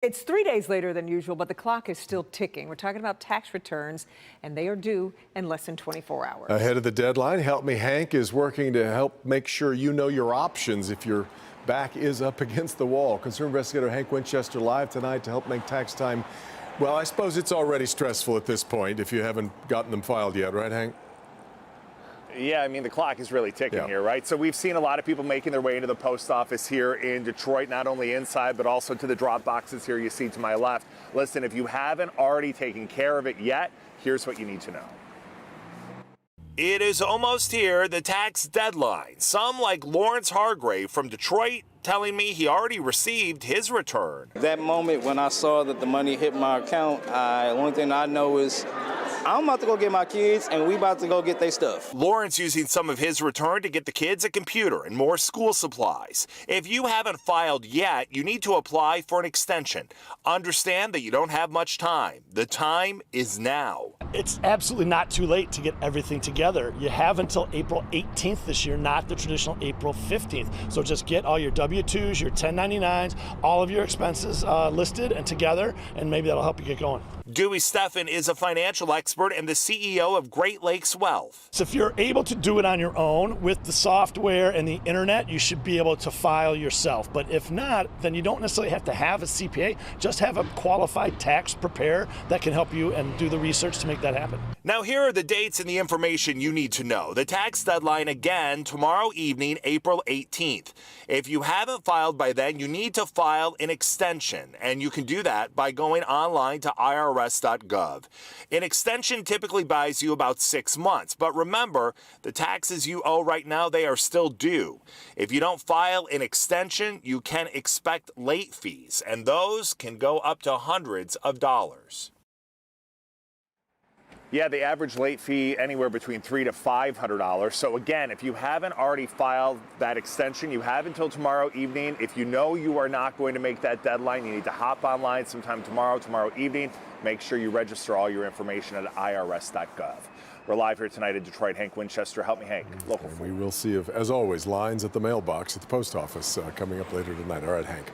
It's 3 days later than usual, but the clock is still ticking. We're talking about tax returns, and they are due in less than 24 hours. Ahead of the deadline, Help Me Hank is working to help make sure you know your options if your back is up against the wall. Consumer investigator Hank Winchester live tonight to help make tax time, well, I suppose it's already stressful at this point if you haven't gotten them filed yet, right, Hank? Yeah, I mean, the clock is really ticking here, right? So we've seen a lot of people making their way into the post office here in Detroit, not only inside, but also to the drop boxes here you see to my left. Listen, if you haven't already taken care of it yet, here's what you need to know. It is almost here, the tax deadline. Some, like Lawrence Hargrave from Detroit, telling me he already received his return. That moment when I saw that the money hit my account, one thing I know is I'm about to go get my kids, and we about to go get their stuff. Lawrence using some of his return to get the kids a computer and more school supplies. If you haven't filed yet, you need to apply for an extension. Understand that you don't have much time. The time is now. It's absolutely not too late to get everything together. You have until April 18th this year, not the traditional April 15th. So just get all your W-2s, your 1099s, all of your expenses listed and together, and maybe that'll help you get going. Dewey Steffen is a financial expert and the CEO of Great Lakes Wealth. So if you're able to do it on your own with the software and the internet, you should be able to file yourself. But if not, then you don't necessarily have to have a CPA. Just have a qualified tax preparer that can help you and do the research to make that happen. Now here are the dates and the information you need to know. The tax deadline again tomorrow evening, April 18th. If you haven't filed by then, you need to file an extension, and you can do that by going online to IRS.gov. An extension typically buys you about 6 months, but remember, the taxes you owe right now, they are still due. If you don't file an extension, you can expect late fees, and those can go up to hundreds of dollars. Yeah, the average late fee anywhere between $300 to $500. So again, if you haven't already filed that extension, you have until tomorrow evening. If you know you are not going to make that deadline, you need to hop online sometime tomorrow evening. Make sure you register all your information at irs.gov. We're live here tonight in Detroit. Hank Winchester, Help Me Hank, Local 4. We will see, as always, lines at the mailbox at the post office coming up later tonight. All right, Hank.